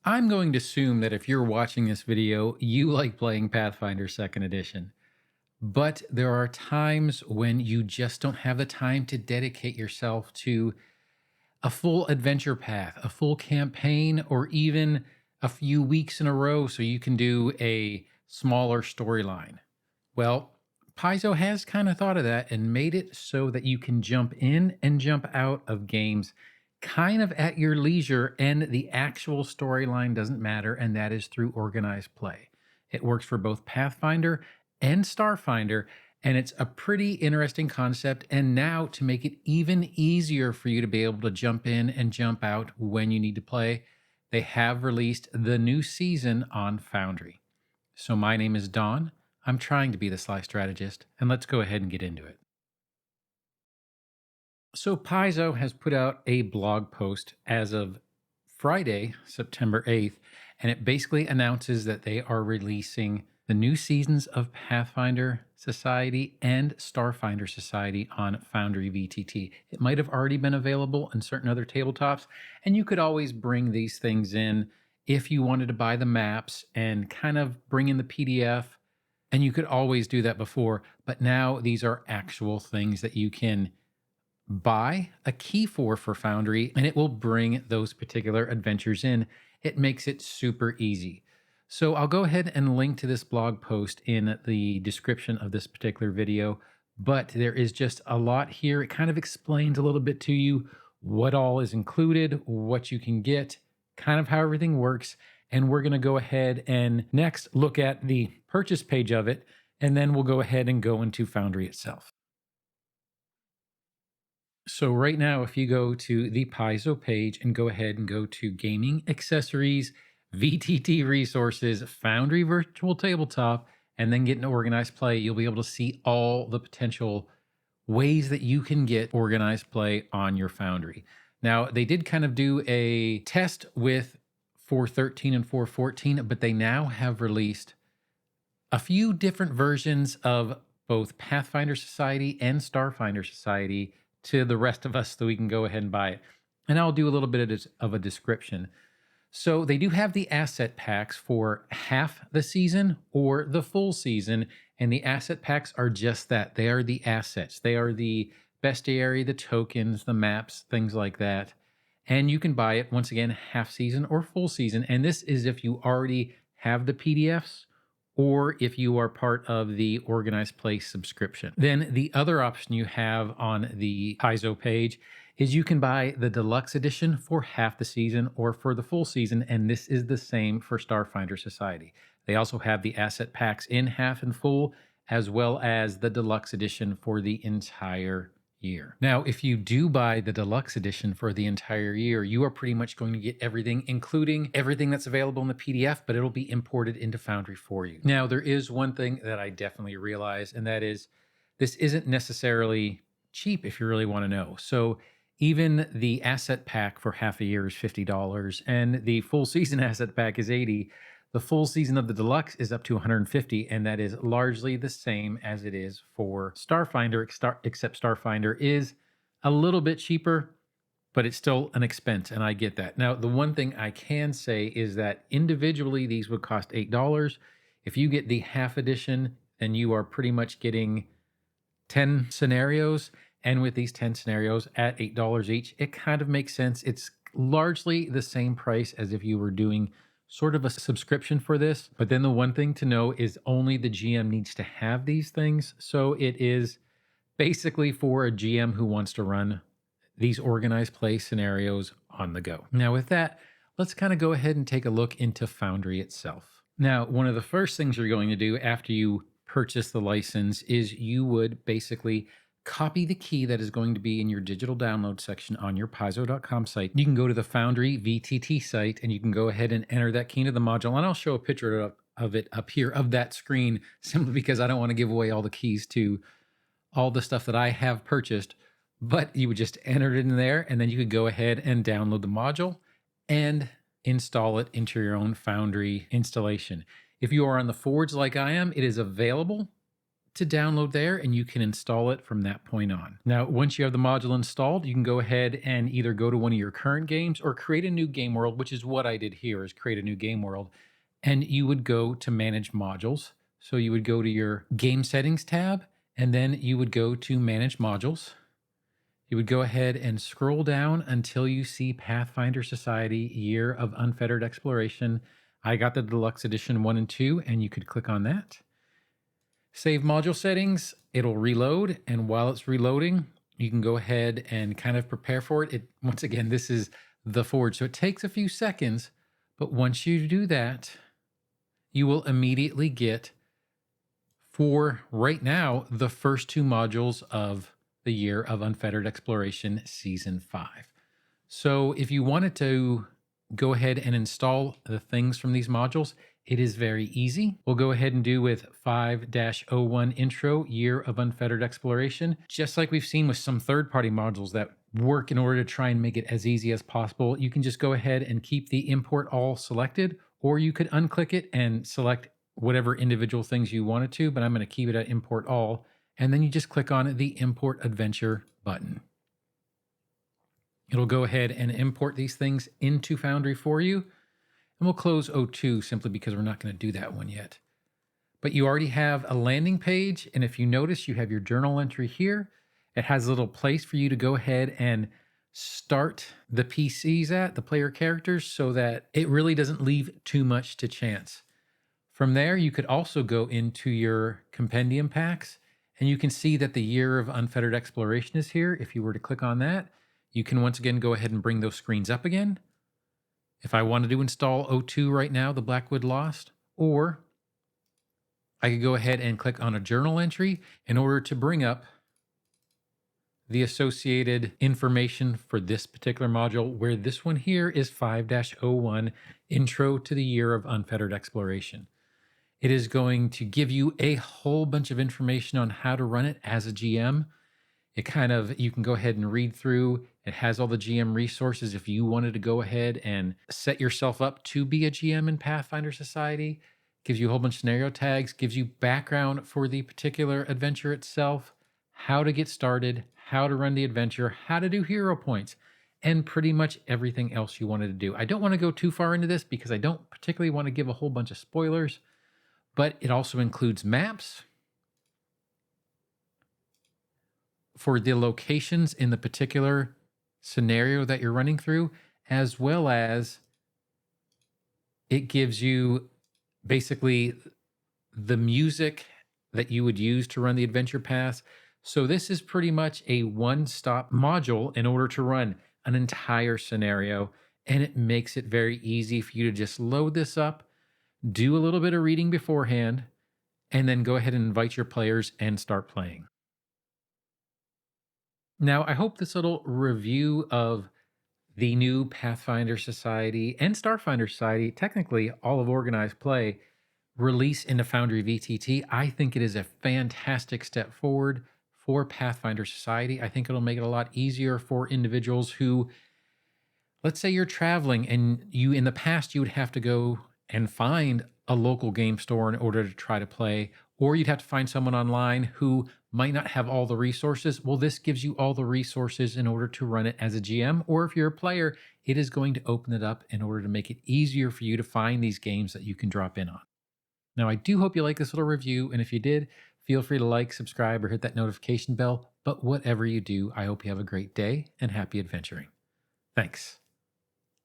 I'm going to assume that if you're watching this video, you like playing Pathfinder 2nd Edition. But there are times when you just don't have the time to dedicate yourself to a full adventure path, a full campaign, or even a few weeks in a row so you can do a smaller storyline. Well, Paizo has kind of thought of that and made it so that you can jump in and jump out of games kind of at your leisure, and the actual storyline doesn't matter, and that is through organized play. It works for both Pathfinder and Starfinder, and it's a pretty interesting concept. And now, to make it even easier for you to be able to jump in and jump out when you need to play, they have released the new season on Foundry. So, my name is Don. I'm trying to be the Sly Strategist, and let's go ahead and get into it. So, Paizo has put out a blog post as of Friday, September 8th, and it basically announces that they are releasing the new seasons of Pathfinder Society and Starfinder Society on Foundry VTT. It might have already been available in certain other tabletops, and you could always bring these things in if you wanted to buy the maps and kind of bring in the PDF. And you could always do that before, but now these are actual things that you can buy a key for Foundry, and it will bring those particular adventures in. It makes it super easy. So I'll go ahead and link to this blog post in the description of this particular video, but there is just a lot here. It kind of explains a little bit to you what all is included, what you can get, kind of how everything works. And we're going to go ahead and next look at the purchase page of it, and then we'll go ahead and go into Foundry itself. So right now, if you go to the Paizo page and go ahead and go to Gaming Accessories, VTT Resources, Foundry Virtual Tabletop, and then get into Organized Play, you'll be able to see all the potential ways that you can get organized play on your Foundry. Now, they did kind of do a test with 413 and 414, but they now have released a few different versions of both Pathfinder Society and Starfinder Society to the rest of us so we can go ahead and buy it. And I'll do a little bit of a description. So they do have the asset packs for half the season or the full season. And the asset packs are just that. They are the assets. They are the bestiary, the tokens, the maps, things like that. And you can buy it, once again, half season or full season. And this is if you already have the PDFs or if you are part of the Organized Play subscription. Then the other option you have on the Paizo page is you can buy the deluxe edition for half the season or for the full season, and this is the same for Starfinder Society. They also have the asset packs in half and full, as well as the deluxe edition for the entire year. Now, if you do buy the deluxe edition for the entire year, you are pretty much going to get everything, including everything that's available in the PDF, but it'll be imported into Foundry for you. Now, there is one thing that I definitely realize, and that is this isn't necessarily cheap if you really want to know. So even the asset pack for half a year is $50 and the full season asset pack is $80. The full season of the deluxe is up to $150, and that is largely the same as it is for Starfinder, except Starfinder is a little bit cheaper, but it's still an expense, and I get that. Now, the one thing I can say is that individually these would cost $8. If you get the half edition, then you are pretty much getting 10 scenarios, and with these 10 scenarios at $8 each, it kind of makes sense. It's largely the same price as if you were doing sort of a subscription for this. But then the one thing to know is only the GM needs to have these things. So it is basically for a GM who wants to run these organized play scenarios on the go. Now, with that, let's kind of go ahead and take a look into Foundry itself. Now, one of the first things you're going to do after you purchase the license is you would basically copy the key that is going to be in your digital download section on your Paizo.com site. You can go to the Foundry VTT site and you can go ahead and enter that key into the module. And I'll show a picture of it up here of that screen simply because I don't want to give away all the keys to all the stuff that I have purchased. But you would just enter it in there and then you could go ahead and download the module and install it into your own Foundry installation. If you are on the Forge like I am, it is available to download there, and you can install it from that point on. Now, once you have the module installed, you can go ahead and either go to one of your current games or create a new game world, which is what I did here, is create a new game world. And you would go to manage modules. So you would go to your game settings tab, and then you would go to manage modules. You would go ahead and scroll down until you see Pathfinder Society Year of Unfettered Exploration. I got the Deluxe Edition 1 and 2, and you could click on that. Save module settings, it'll reload, and while it's reloading, you can go ahead and kind of prepare for it. Once again, this is the Forge, so it takes a few seconds, but once you do that, you will immediately get, for right now, the first 2 modules of the Year of Unfettered Exploration Season 5. So if you wanted to go ahead and install the things from these modules, it is very easy. We'll go ahead and do with 5-01 Intro, Year of Unfettered Exploration, just like we've seen with some third-party modules that work in order to try and make it as easy as possible. You can just go ahead and keep the Import All selected, or you could unclick it and select whatever individual things you wanted to, but I'm going to keep it at Import All, and then you just click on the Import Adventure button. It'll go ahead and import these things into Foundry for you. And we'll close O2 simply because we're not going to do that one yet. But you already have a landing page. And if you notice, you have your journal entry here. It has a little place for you to go ahead and start the PCs at, the player characters, so that it really doesn't leave too much to chance. From there, you could also go into your compendium packs, and you can see that the Year of Unfettered Exploration is here. If you were to click on that, you can once again go ahead and bring those screens up again. If I wanted to install O2 right now, the Blackwood Lost, or I could go ahead and click on a journal entry in order to bring up the associated information for this particular module, where this one here is 5-01 Intro to the Year of Unfettered Exploration. It is going to give you a whole bunch of information on how to run it as a GM. You can go ahead and read through. It has all the GM resources if you wanted to go ahead and set yourself up to be a GM in Pathfinder Society. Gives you a whole bunch of scenario tags, gives you background for the particular adventure itself, how to get started, how to run the adventure, how to do hero points, and pretty much everything else you wanted to do. I don't want to go too far into this because I don't particularly want to give a whole bunch of spoilers, but it also includes maps for the locations in the particular scenario that you're running through, as well as it gives you basically the music that you would use to run the adventure paths. So this is pretty much a one-stop module in order to run an entire scenario, and it makes it very easy for you to just load this up, do a little bit of reading beforehand, and then go ahead and invite your players and start playing. Now, I hope this little review of the new Pathfinder Society and Starfinder Society, technically all of organized play, release into Foundry VTT. I think it is a fantastic step forward for Pathfinder Society. I think it'll make it a lot easier for individuals who, let's say you're traveling and in the past, you would have to go and find a local game store in order to try to play, or you'd have to find someone online who might not have all the resources. Well, this gives you all the resources in order to run it as a GM, or if you're a player, it is going to open it up in order to make it easier for you to find these games that you can drop in on. Now, I do hope you like this little review, and if you did, feel free to like, subscribe, or hit that notification bell. But whatever you do, I hope you have a great day and happy adventuring. Thanks.